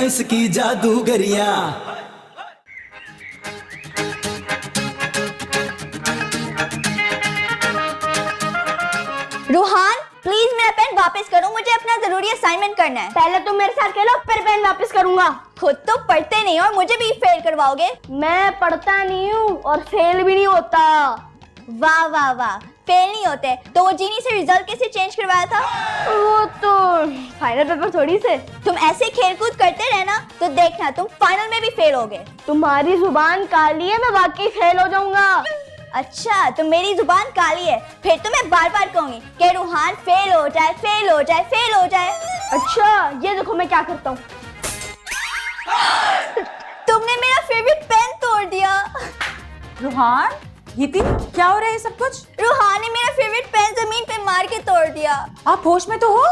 Science की जादूगरियां। Ruhaan please मेरा pen वापस करो, मुझे अपना जरूरी असाइनमेंट करना है। पहले तुम मेरे साथ खेलो फिर पेन वापस करूंगा। खुद तो पढ़ते नहीं और मुझे भी फेल करवाओगे। मैं पढ़ता नहीं हूँ और फेल भी नहीं होता। वाह वाह वाह, फेल नहीं होते तो वो जीनी से रिजल्ट कैसे चेंज करवाया था? वो तो फाइनल पेपर थोड़ी से। तुम ऐसे खेल कूद करते रहना तो देखना तुम फाइनल में भी फेल होगे। तुम्हारी जुबान काली है, मैं वाकई फेल हो जाऊंगा। अच्छा तो मेरी जुबान काली है, फिर तो मैं बार बार कहूंगी कि रूहान फेल हो जाए, फेल हो जाए, फेल हो जाए। अच्छा ये देखो मैं क्या करता हूँ। तुमने मेरा फेवरेट पेन तोड़ दिया। रूहान, गीती, क्या हो रहा है सब कुछ? रूहान ने मेरा फेवरेट पेन जमीन पे मार के तोड़ दिया। आप होश में तो हो?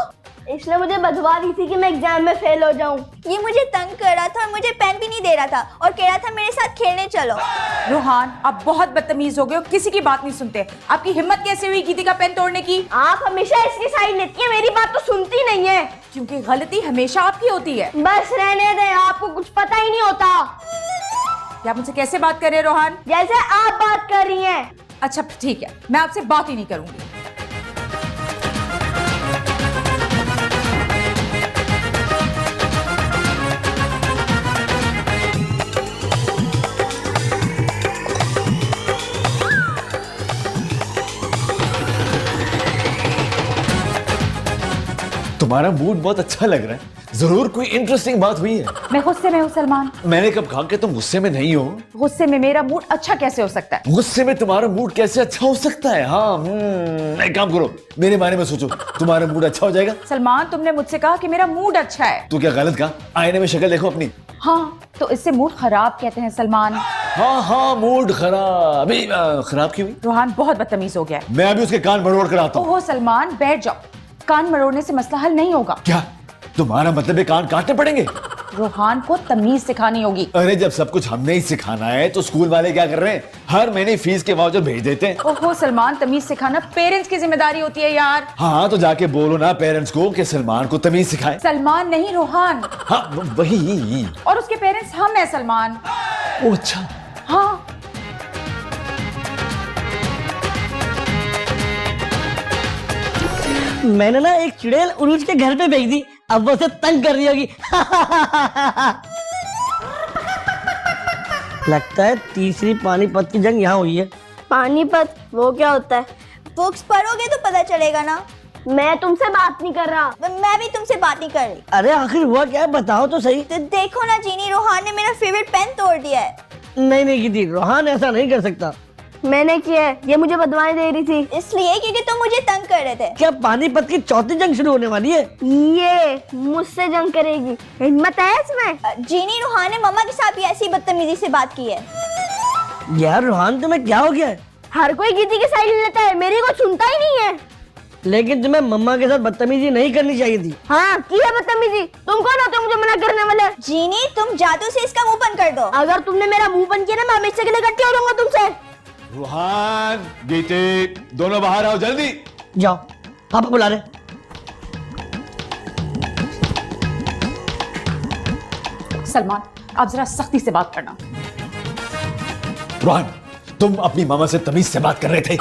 इसने मुझे बदवा दी थी कि मैं एग्जाम में फेल हो जाऊं। ये मुझे तंग कर रहा था और मुझे पेन भी नहीं दे रहा था और कह रहा था मेरे साथ खेलने चलो। रूहान, आप बहुत बदतमीज हो गए हो, किसी की बात नहीं सुनते। आपकी हिम्मत कैसे हुई गीती का पेन तोड़ने की? आप हमेशा इसकी साइड लेती है, मेरी बात तो सुनती नहीं है। क्योंकि गलती हमेशा आपकी होती है। बस रहने दे, आपको कुछ पता ही नहीं होता। क्या मुझसे कैसे बात कर रहे हैं रोहान? जैसे आप बात कर रही हैं। अच्छा ठीक है, मैं आपसे बात ही नहीं करूंगी। तुम्हारा मूड बहुत अच्छा लग रहा है, जरूर कोई इंटरेस्टिंग बात हुई है। मैं गुस्से में हूँ सलमान। मैंने कब कहा कि तुम गुस्से में नहीं हो? गुस्से में मेरा मूड अच्छा कैसे हो सकता है? गुस्से में तुम्हारा मूड कैसे अच्छा हो सकता है? हाँ, एक काम करो, मेरे बारे में सोचो, तुम्हारा मूड अच्छा हो जाएगा। सलमान, तुमने मुझसे कहा कि मेरा मूड अच्छा है। तो क्या गलत कहा? आईने में शक्ल देखो अपनी। हाँ, तो इससे मूड खराब कहते हैं सलमान। हाँ हाँ, मूड खराब। अभी खराब क्यों हुई? रोहान बहुत बदतमीज हो गया है। मैं अभी उसके कान मरोड़ कर आता हूँ। ओहो सलमान, बैठ जाओ। कान मरोड़ने से मसला हल नहीं होगा। क्या तुम्हारा मतलब है कान काटने पड़ेंगे? रोहान को तमीज सिखानी होगी। अरे जब सब कुछ हमने ही सिखाना है तो स्कूल वाले क्या कर रहे हैं? हर महीने फीस के वाउचर भेज देते हैं। ओहो सलमान, तमीज सिखाना पेरेंट्स की जिम्मेदारी होती है यार। हाँ तो जाके बोलो ना पेरेंट्स को कि सलमान को तमीज सिखाए। सलमान नहीं रोहान। हाँ वही। और उसके पेरेंट्स हम हैं सलमान। ओ अच्छा। हाँ। मैंने ना एक चुड़ैल उरूज के घर पे भेज दी, अब वो उसे तंग कर रही होगी। लगता है तीसरी पानीपत की जंग यहाँ हुई है। पानीपत वो क्या होता है? बुक्स पढ़ोगे तो पता चलेगा ना। मैं तुमसे बात नहीं कर रहा। मैं भी तुमसे बात नहीं कर रही। अरे आखिर हुआ क्या है, बताओ तो सही। तो देखो ना जीनी, रोहान ने मेरा फेवरेट पेन तोड़ दिया है। नहीं कीदी, रोहान ऐसा नहीं कर सकता। मैंने किया है, ये मुझे बदवाएं दे रही थी। इसलिए क्योंकि तुम मुझे तंग कर रहे थे। क्या पानीपत की चौथी जंग शुरू होने वाली है? ये मुझसे जंग करेगी, हिम्मत है इसमें? जीनी, रोहान ने मम्मा के साथ भी ऐसी बदतमीजी से बात की है। यार रोहान तुम्हें क्या हो गया है? हर कोई गीती की साइड लेता है, मेरी को सुनता ही नहीं है। लेकिन तुम्हें मम्मा के साथ बदतमीजी नहीं करनी चाहिए थी। हाँ की है बदतमीजी, तुम कौन होते हो मुझे मना करने वाले? जीनी, तुम जादू से इसका मुंह बंद कर दो। अगर तुमने मेरा मुंह बंद किया ना, मैं हमेशा के लिए इकट्ठी हो जाऊंगा तुमसे। रूहान, गीती, दोनों बाहर आओ जल्दी। जाओ, पापा बुला रहे। सलमान, आप जरा सख्ती से बात करना। रूहान, तुम अपनी मामा से तमीज से बात कर रहे थे।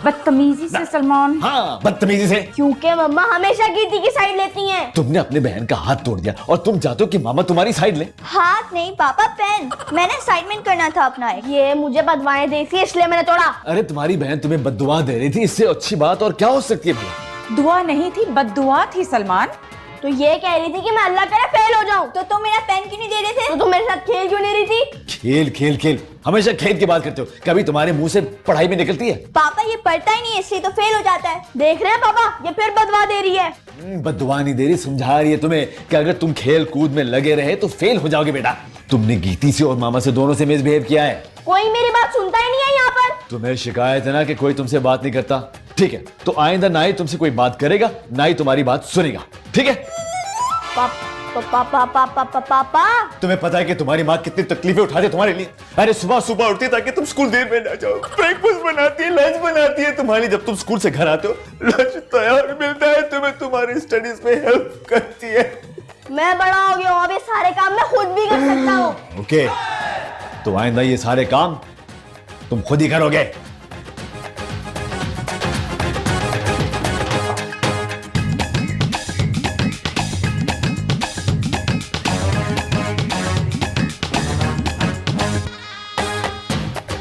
बदतमीजी से सलमान। हाँ बदतमीजी से। क्योंकि मम्मा हमेशा गीती की साइड लेती हैं। तुमने अपने बहन का हाथ तोड़ दिया और तुम चाहते हो कि मामा तुम्हारी साइड ले। हाथ नहीं पापा, पेन। मैंने असाइनमेंट करना था अपना। ये मुझे बदवाएं दी थी इसलिए मैंने तोड़ा। अरे तुम्हारी बहन तुम्हें बद्दुआ दे रही थी, इससे अच्छी बात और क्या हो सकती है भला? दुआ नहीं थी, बद्दुआ थी सलमान। तो ये कह रही थी कि मैं अल्लाह करे फेल हो जाऊं। तो तुम मेरा पेन क्यों नहीं दे रहे थे? तो तुम मेरे साथ खेल क्यों नहीं रही थी? खेल खेल खेल, हमेशा खेल की बात करते हो, कभी तुम्हारे मुंह से पढ़ाई भी निकलती है? पापा ये पढ़ता ही नहीं है इसलिए तो फेल हो जाता है। देख रहे हैं पापा, ये फिर बदवा दे रही है। बद्दुआ नहीं दे रही, समझा रही है तुम्हें कि अगर तुम खेल कूद में लगे रहे तो फेल हो जाओगे बेटा। तुमने गीती से और मामा से दोनों से मिसबिहेव किया है। कोई मेरी बात सुनता ही नहीं है यहाँ पर। तुम्हें शिकायत है ना कि कोई तुमसे बात नहीं करता? ठीक है, तो आइंदा ना ही तुमसे कोई बात करेगा ना ही तुम्हारी बात सुनेगा, ठीक है? पापा तुम्हें पता है कि तुम्हारी माँ कितनी तकलीफें उठाती है तुम्हारे लिए? अरे सुबह सुबह उठती है ताकि तुम स्कूल देर में ना जाओ, ब्रेकफास्ट बनाती है, लंच बनाती है तुम्हारी। जब तुम स्कूल से घर आते हो लंच तैयार मिलता है तुम्हें, तुम्हारी स्टडीज में हेल्प करती है। मैं बड़ा हो गया हूँ, अब ये सारे काम मैं खुद भी कर सकता हूँ। ओके, तो आइंदा ये सारे काम तुम खुद ही करोगे।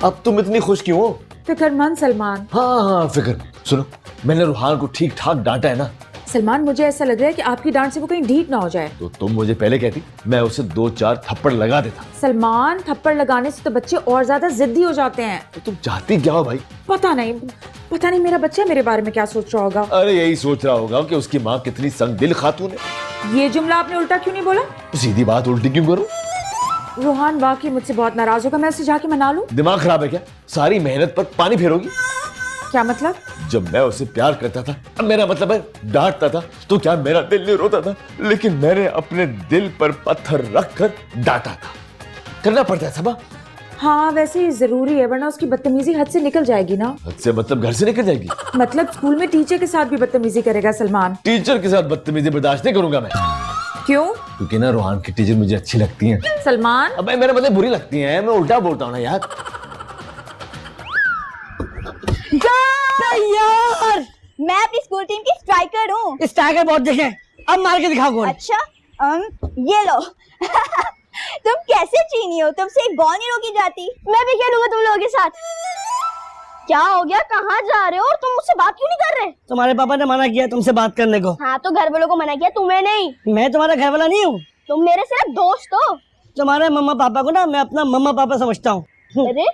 अब तुम इतनी खुश क्यों हो? फिक्रमंद सलमान। हाँ, फिक्र। सुनो, मैंने रूहान को ठीक ठाक डांटा है ना। सलमान, मुझे ऐसा लग रहा है कि आपकी डांट से वो कहीं ढीठ ना हो जाए। तो तुम मुझे पहले कहती, मैं उसे 2-4 थप्पड़ लगा देता। सलमान, थप्पड़ लगाने से तो बच्चे और ज्यादा जिद्दी हो जाते हैं। तो तुम चाहती क्या हो भाई? पता नहीं मेरा बच्चा मेरे बारे में क्या सोच रहा होगा। अरे यही सोच रहा होगा कि उसकी माँ कितनी संग दिल खातून है। ये जुमला आपने उल्टा क्यों नहीं बोला? सीधी बात उल्टी क्यों करूं? रूहान वाकई मुझसे बहुत नाराज होगा, मैं उसे जाके मना लूं? दिमाग खराब है क्या? सारी मेहनत पर पानी फेरोगी? क्या मतलब? जब मैं उसे प्यार करता था, अब मेरा मतलब है डांटता था, तो क्या मेरा दिल नहीं रोता था? लेकिन मैंने अपने दिल पर पत्थर रखकर डांटा था। करना पड़ता है सबा। हाँ, वैसे ही जरूरी है, वरना उसकी बदतमीजी हद से निकल जाएगी ना। हद से मतलब घर से निकल जाएगी। मतलब स्कूल में टीचर के साथ भी बदतमीजी करेगा सलमान? टीचर के साथ बदतमीजी बर्दाश्त नहीं करूंगा मैं। क्यों? क्योंकि ना रूहान की टीचर मुझे अच्छी लगती हैं। सलमान, अबे मेरे मतलब बुरी लगती हैं, मैं उल्टा बोलता हूँ ना यार। यार मैं अपनी स्कूल टीम की स्ट्राइकर हूँ। इस टाइगर बहुत देखे, अब मार के दिखाओ कौन। अच्छा, ये लो। तुम कैसे चीनी हो? तुमसे एक बॉल नहीं रोकी जाती। मैं भी खेलूंगा तुम लोगों के साथ। क्या हो गया, कहाँ जा रहे हो और तुम मुझसे बात क्यों नहीं कर रहे? तुम्हारे पापा ने मना किया तुमसे बात करने को। हाँ, तो घर वालों को मना किया, तुम्हें नहीं। मैं तुम्हारा घर वाला नहीं हूँ। तुम मेरे सिर्फ दोस्त हो। तुम्हारे मम्मा पापा को ना मैं अपना मम्मा पापा समझता हूँ। अरे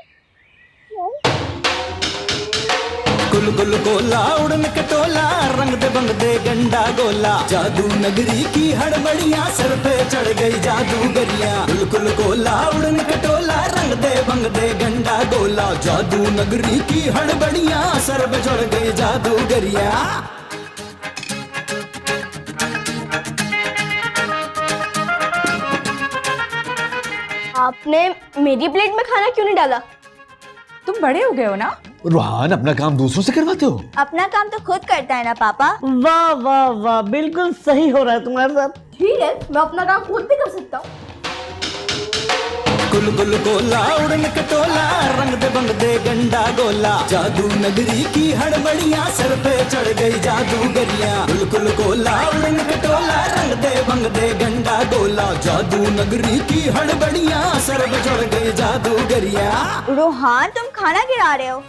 गुल गुल गोला उड़न कटोला, रंग दे बंग दे गंडा गोला, जादू नगरी की हड़बड़ियां, सर पे चढ़ गई जादूगरिया। गुल गुल गोला उड़न कटोला, रंग दे बंग दे गंडा गोला, जादू नगरी की हड़बड़ियां, सर पे चढ़ गई जादूगरिया। आपने मेरी प्लेट में खाना क्यों नहीं डाला? तुम बड़े हो गए हो ना। रूहान, अपना काम दूसरों से करवाते हो? अपना काम तो खुद करता है ना पापा। वाह वाह वाह, बिल्कुल सही हो रहा है तुम्हारे साथ। ठीक है, मैं अपना काम खुद भी कर सकता हूँ। गुल गुल गोला उड़न कटोला, रंग दे बंग दे गंडा गोला, जादू नगरी की हड़बड़ियां, सर पे चढ़ गई जादूगरिया। गुल गुल गोला उड़न कटोला, रंग दे बंग दे गंडा गोला, जादू नगरी की हड़बड़ियां, सर पे चढ़ गई जादूगरिया। रूहान, तुम खाना गिरा रहे हो।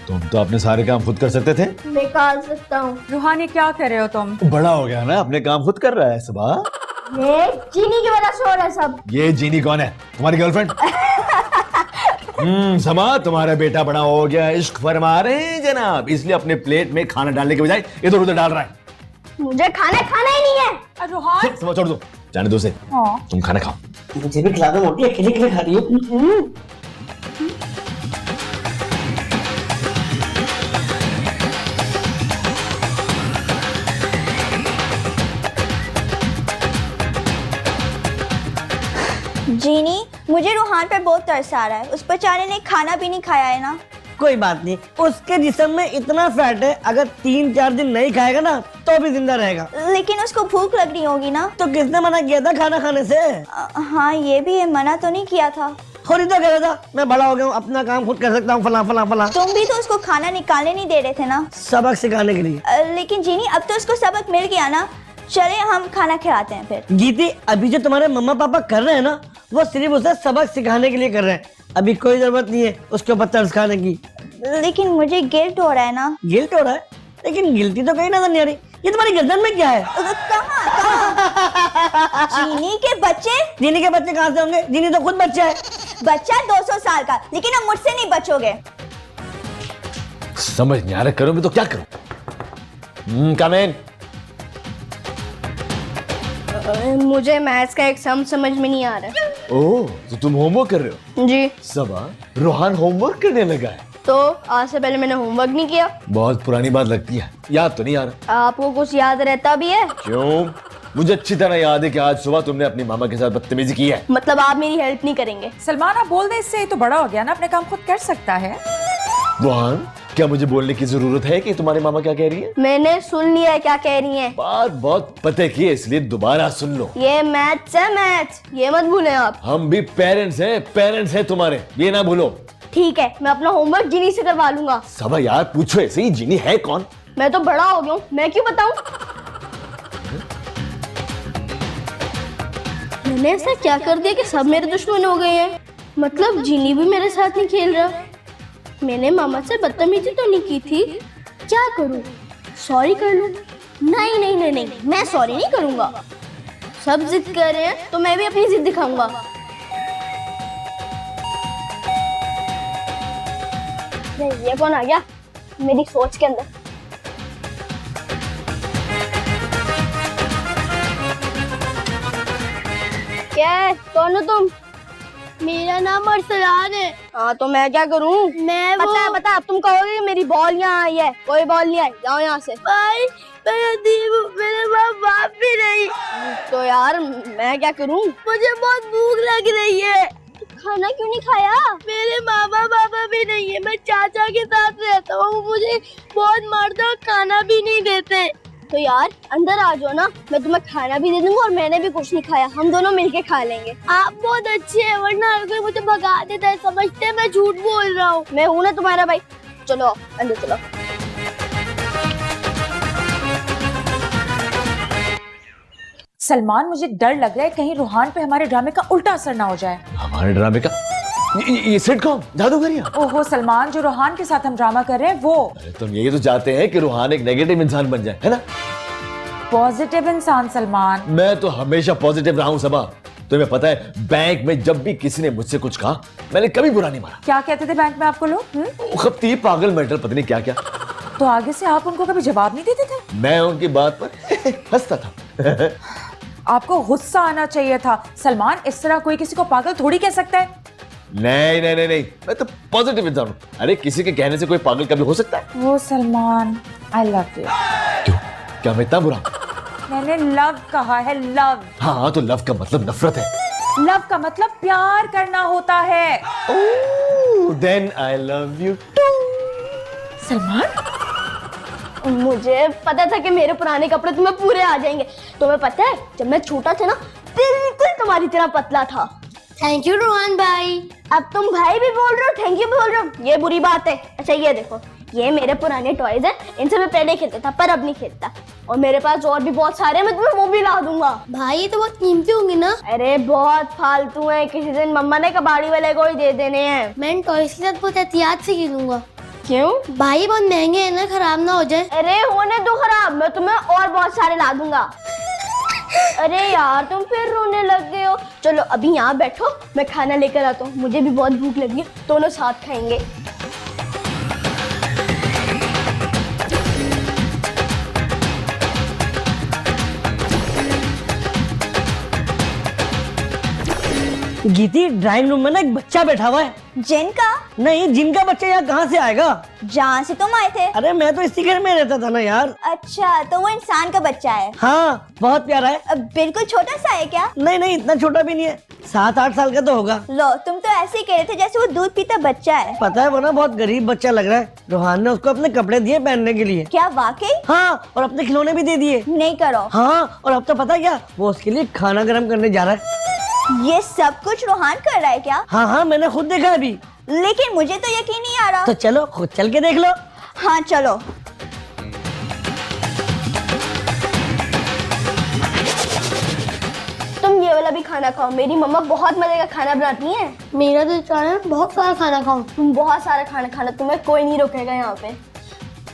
तुम तो अपने सारे काम खुद कर सकते थे। निकाल सकता हूँ। रूहान, ये क्या कर रहे हो तुम? बड़ा हो गया ना, अपने काम खुद कर रहा है सबा। ये चीनी की वजह से हो रहा है सब। ये जीनी कौन है? तुम्हारी गर्लफ्रेंड? समा, तुम्हारा बेटा बड़ा हो गया, इश्क फरमा रहे हैं जनाब, इसलिए अपने प्लेट में खाना डालने के बजाय इधर उधर डाल रहा है। मुझे खाना खाना ही नहीं है। रूहान, समा, छोड़ दो, जाने दो उसे। हाँ। तुम खाना खाओ। मुझे भी खिला दो मोटी, अकेले अकेले खा रही हो। जीनी, मुझे रूहान पर बहुत तरस आ रहा है। उस बेचारे ने खाना भी नहीं खाया है ना। कोई बात नहीं, उसके जिस्म में इतना फैट है, अगर 3-4 दिन नहीं खाएगा ना तो भी जिंदा रहेगा। लेकिन उसको भूख लग रही होगी ना। तो किसने मना किया था खाना खाने से? हाँ, ये भी है, मना तो नहीं किया था। खुद ही तो कह रहा था मैं बड़ा हो गया हूँ, अपना काम खुद कर सकता हूँ, फला फला फला। तुम भी तो उसको खाना निकालने नहीं दे रहे थे ना। सबक सिखाने के लिए। लेकिन जीनी, अब तो उसको सबक मिल गया ना। चले हम खाना खिलाते हैं फिर। गीती, अभी जो तुम्हारे मम्मा पापा कर रहे हैं ना, वो सिर्फ उसे सबक सिखाने के लिए कर रहे हैं। अभी कोई जरूरत नहीं है उसके ऊपर तरस खाने की। लेकिन मुझे गिल्ट हो रहा है ना। गिल्ट हो रहा है? लेकिन गिल्टी तो कहीं नजर नहीं आ रही। ये तुम्हारी गर्दन में क्या है? कहाँ? जीनी के बच्चे? जीनी के बच्चे कहाँ से होंगे? जीनी तो खुद बच्चा है। बच्चा 200 साल का, लेकिन अब मुझसे नहीं बचोगे। समझ नहीं आ रहा, करूं भी तो क्या करूं? कम इन। मुझे मैथ्स का एक सम समझ में नहीं आ रहा। ओह, तो तुम होमवर्क कर रहे हो? जी। सबा, रूहान होमवर्क करने लगा है। तो आज से पहले मैंने होमवर्क नहीं किया। बहुत पुरानी बात लगती है, याद तो नहीं आ रहा। आपको कुछ याद रहता भी है? क्यों? मुझे अच्छी तरह याद है कि आज सुबह तुमने अपनी मामा के साथ बदतमीजी की है। मतलब आप मेरी हेल्प नहीं करेंगे? सलमान, आप बोल दे, इससे तो बड़ा हो गया ना, अपने काम खुद कर सकता है। रूहान, क्या मुझे बोलने की जरूरत है कि तुम्हारे मामा क्या कह रही है? मैंने सुन लिया है क्या कह रही हैं। बात बहुत पते की है, इसलिए दोबारा सुन लो। ये मैथ्स है, मैथ्स, ये मत भूलें आप। हम भी पेरेंट्स हैं तुम्हारे, ये ना भूलो। ठीक है, मैं अपना होमवर्क जिनी से करवा लूंगा। सबा यार पूछो ऐसे ही, जिनी है कौन? मैं तो बड़ा हो गया हूँ, मैं क्यों बताऊं? मैंने ऐसा क्या कर दिया कि सब मेरे दुश्मन हो गए हैं? मतलब जिनी भी मेरे साथ नहीं खेल रहा। मैंने मामा से बदतमीजी तो नहीं की थी, क्या करूं? सॉरी कर लूं? नहीं नहीं नहीं नहीं, मैं सॉरी नहीं करूंगा। सब जिद कर रहे हैं तो मैं भी अपनी जिद दिखाऊंगा। ये कौन आ गया मेरी सोच के अंदर? क्या है? कौन हो तुम? मेरा नाम अरसलान है। हाँ तो मैं क्या करूँ? मैं पता अब तुम कहोगे कि मेरी बॉल यहाँ आई है। कोई बॉल नहीं आई, जाओ यहाँ से। भाई मेरे बाप भी नहीं। तो यार मैं क्या करूँ? मुझे बहुत भूख लग रही है। खाना क्यों नहीं खाया? मेरे मामा बाबा भी नहीं है, मैं चाचा के साथ रहता हूँ। मुझे बहुत मारते और खाना भी नहीं देते। तो यार अंदर आ जाओ ना, मैं तुम्हें खाना भी दे दूंगा और मैंने भी कुछ नहीं खाया, हम दोनों मिलके खा लेंगे। आप बहुत अच्छे हैं, वरना हर कोई मुझे भगा देता है, समझते हैं मैं झूठ बोल रहा हूँ। मैं हूँ ना तुम्हारा भाई। चलो अंदर चलो। सलमान, मुझे डर लग रहा है कहीं रूहान पे हमारे ड्रामे का उल्टा असर ना हो जाए। हमारे ड्रामे का? ये सिटकॉम जादूगरियां? ओहो सलमान, जो रूहान के साथ हम ड्रामा कर रहे हैं वो। अरे तुम यही तो चाहते हैं कि रूहान एक नेगेटिव इंसान बन जाए, है ना? पॉजिटिव इंसान सलमान। मैं तो हमेशा पॉजिटिव रहा हूँ सबा। तुम्हें पता है बैंक में जब भी किसी ने मुझसे कुछ कहा, मैंने कभी बुरा नहीं माना। क्या कहते थे बैंक में आपको लोग? खपती पागल मेंटल पता नहीं क्या क्या। तो आगे से आप उनको कभी जवाब नहीं देते थे? मैं उनकी बात पर हंसता था। आपको गुस्सा आना चाहिए था सलमान, इस तरह कोई किसी को पागल थोड़ी कह सकता है। नहीं नहीं नहीं नहीं, मैं तो पॉजिटिव इंसान हूँ। अरे किसी के कहने से कोई पागल कभी हो सकता है? वो सलमान, आई लव यू। क्यों? क्या मैं इतना बुरा? मैंने लव कहा है, लव। हाँ तो लव का मतलब नफरत है। लव का मतलब प्यार करना होता है। Then I love you too. Salman, मुझे पता था कि मेरे पुराने कपड़े तुम्हें पूरे आ जाएंगे। तुम्हें पता है जब मैं छोटा था ना, बिल्कुल तुम्हारी तरह पतला था। थैंक यू रोहन भाई। अब तुम भाई भी बोल रहे हो, थैंक यू भी बोल रहे हो, ये बुरी बात है। अच्छा ये देखो, ये मेरे पुराने टॉयज हैं, इनसे मैं पहले खेलता था पर अब नहीं खेलता। और मेरे पास और भी बहुत सारे हैं, मैं तुम्हें वो भी ला दूंगा। भाई ये तो बहुत कीमती होंगे ना? अरे बहुत फालतू है, किसी दिन मम्मा ने कबाड़ी वाले को ही दे देने हैं। मैं टॉयज के साथ बहुत एहतियात से खेलूंगा। क्यों? भाई बहुत महंगे हैं ना, खराब ना हो जाए। अरे होने दो खराब, मैं तुम्हें और बहुत सारे ला दूंगा। अरे यार तुम फिर रोने लग गए हो। चलो अभी यहाँ बैठो, मैं खाना लेकर आता हूँ, मुझे भी बहुत भूख लगी है, दोनों साथ खाएंगे। गीती, ड्राइंग रूम में ना एक बच्चा बैठा हुआ है। जिनका? नहीं, जिनका बच्चा यहाँ कहाँ से आएगा? जहाँ से तुम आए थे। अरे मैं तो इसी घर में रहता था ना यार। अच्छा तो वो इंसान का बच्चा है? हाँ बहुत प्यारा है। अब बिल्कुल छोटा सा है क्या? नहीं नहीं, इतना छोटा भी नहीं है, 7-8 साल का तो होगा। लो तुम तो ऐसे ही कह रहे थे जैसे वो दूध पीता बच्चा है। पता है वो ना बहुत गरीब बच्चा लग रहा है। रोहान ने उसको अपने कपड़े दिए पहनने के लिए। क्या वाकई? हाँ, और अपने खिलौने भी दे दिए। नहीं करो। हाँ, और अब तो पता है क्या, वो उसके लिए खाना गर्म करने जा रहा है। ये सब कुछ रोहान कर रहा है क्या? हाँ, मैंने खुद देखा अभी। लेकिन मुझे तो यकीन नहीं आ रहा। तो चलो खुद चल के देख लो। हाँ चलो। तुम ये वाला भी खाना खाओ, मेरी मम्मा बहुत मजे का खाना बनाती हैं। मेरा तो चाह है बहुत सारा खाना खाऊं। तुम बहुत सारा खाना खाना, तुम्हें कोई नहीं रोकेगा यहाँ पे।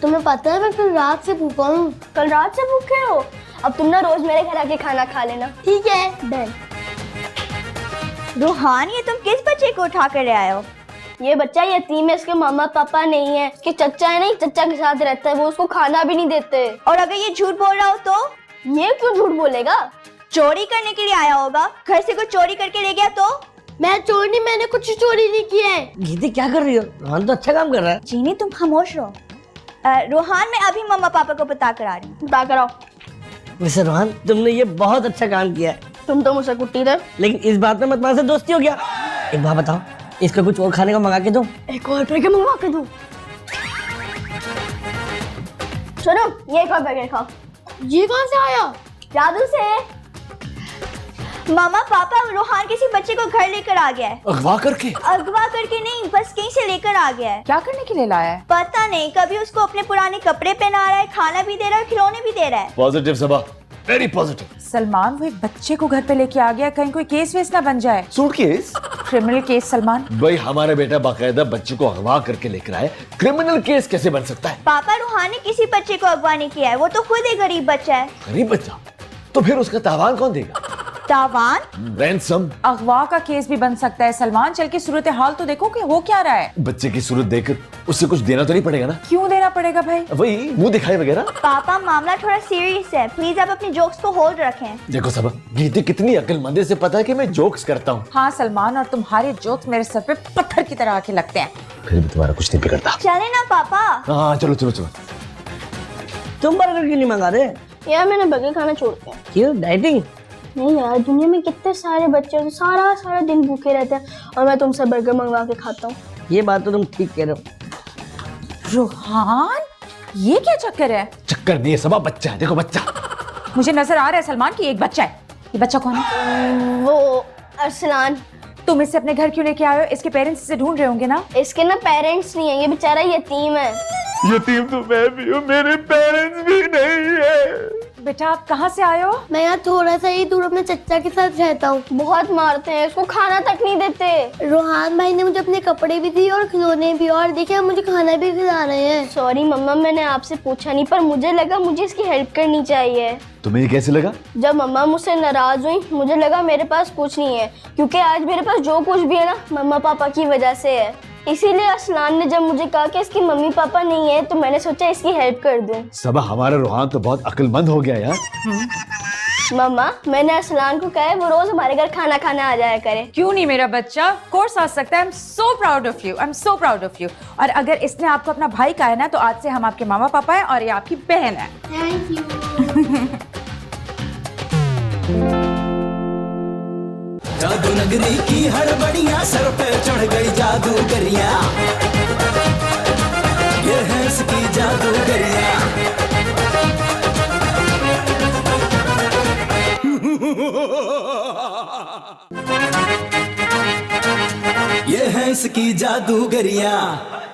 तुम्हें पता है मैं कल रात से भूखा हूँ। कल रात से भूखे हो? अब तुम ना रोज मेरे घर आके खाना खा लेना। ठीक है डन। रोहान, ये तुम किस बच्चे को उठा कर ले आए हो? ये बच्चा यतीम है, इसके मामा पापा नहीं है। इसके चचा है नहीं, चचा के साथ रहता है, वो उसको खाना भी नहीं देते। और अगर ये झूठ बोल रहा हो तो? ये क्यों झूठ बोलेगा? चोरी करने के लिए आया होगा, घर से कुछ चोरी करके ले गया तो? मैं चोरी नहीं, मैंने कुछ चोरी नहीं किया है। गीती क्या कर रही हो? रोहान तो अच्छा काम कर रहा है। जीनी तुम खामोश रहो। रोहान, मैं अभी मम्मा पापा को बता कर आ रही हूँ। बता कर आओ। वैसे रोहान, तुमने ये बहुत अच्छा काम किया है। तुम तो मुझसे कुट्टी थे, लेकिन इस बात में मैं तुम्हारे से दोस्ती हो गया। एक बात बताओ, इसका कुछ और खाने का मंगा के दूं? एक और रुपए के मंगवा के दूं? सुनो, ये खाओ, पैकेट खाओ। ये कहाँ से आया? जादू से। मामा पापा, रोहान किसी बच्चे को घर लेकर आ गया है। अगवा करके? अगवा करके नहीं, बस कहीं से लेकर आ गया है। क्या करने के लिए लाया है? पता नहीं, कभी उसको अपने पुराने कपड़े पहना रहा है, खाना भी दे रहा है, खिलौने भी दे रहा है। पॉजिटिव सबा, वेरी पॉजिटिव। सलमान, वो एक बच्चे को घर पे लेके आ गया, कहीं कोई केस वेस ना बन जाए। सूटकेस? Criminal case Salman. भाई हमारा बेटा बाकायदा बच्चे को अगवा करके लेकर आए, क्रिमिनल केस कैसे बन सकता है? पापा, रोहान ने किसी बच्चे को अगवा नहीं किया है, वो तो खुद एक गरीब बच्चा है। गरीब बच्चा? तो फिर उसका तावान कौन देगा? तावान? रैंसम? अगवा का केस भी बन सकता है सलमान। चल के सूरत हाल तो देखो कि हो क्या रहा है। बच्चे की सूरत देखकर उससे कुछ देना तो नहीं पड़ेगा ना? क्यों देना पड़ेगा भाई? वही मुंह दिखाई वगैरह। पापा, मामला थोड़ा सीरियस है, प्लीज आप अपने जोक्स को होल्ड रखें। देखो सबा, गीती कितनी अक्लमंद है, से पता है कि मैं जोक्स करता हूँ। हाँ सलमान, और तुम्हारे जोक्स मेरे सर पे पत्थर की तरह आके लगते हैं। फिर भी तुम्हारा कुछ नहीं बिगड़ता। चले ना पापा। हाँ चलो चलो चलो। तुम बर्गर क्यों नहीं मंगा रहे? यार मैंने बर्गर खाना छोड़ दिया। क्यों, डाइटिंग? नहीं यार, दुनिया में कितने सारे बच्चे हैं जो सारा सारा दिन भूखे रहते हैं और मैं तुमसे बर्गर मंगवा के खाता हूँ। ये बात तो तुम ठीक कह रहे हो। रोहान, ये क्या चक्कर है? चक्कर नहीं है सबा, बच्चा है, देखो बच्चा। मुझे नजर आ रहा है सलमान कि एक बच्चा है। ये बच्चा कौन है? वो अरसलान। तुम इसे अपने घर क्यों लेके आए हो? इसके पेरेंट्स इसे ढूंढ रहे होंगे ना? इसके ना पेरेंट्स नहीं है, ये बेचारा यतीम है। यतीम तो मैं भी हूँ, मेरे पेरेंट्स भी नहीं है। बेटा आप कहाँ से आए हो? मैं यहाँ थोड़ा सा ही दूर अपने चचा के साथ रहता हूँ। बहुत मारते हैं इसको, खाना तक नहीं देते। रोहान भाई ने मुझे अपने कपड़े भी दिए और खिलौने भी, और देखिए मुझे खाना भी खिला रहे हैं। सॉरी मम्मा, मैंने आपसे पूछा नहीं, पर मुझे लगा मुझे इसकी हेल्प करनी चाहिए। तुम्हें ये कैसे लगा? जब मम्मा मुझसे नाराज हुई, मुझे लगा मेरे पास कुछ नहीं है, क्योंकि आज मेरे पास जो कुछ भी है ना मम्मा पापा की वजह से है। इसीलिए असलान ने जब मुझे कहा कि इसकी मम्मी पापा नहीं है, तो मैंने सोचा इसकी हेल्प कर दूं। सबा, हमारा रोहान तो बहुत अक्लमंद हो गया यार। मम्मा, मैंने असलान को कहा है वो रोज हमारे घर खाना खाने आ जाया करे। क्यों नहीं मेरा बच्चा, कोर्स आ सकता है। I am so proud of you, I am so proud of you. और अगर इसने आपको अपना भाई कहा है ना, तो आज से हम आपके मामा पापा हैं और ये आपकी बहन है। Thank you. जादू नगरी की हड़बड़ियां, सर पे चढ़ गई जादूगरिया। ये है इसकी जादूगरिया। ये है इसकी जादूगरिया।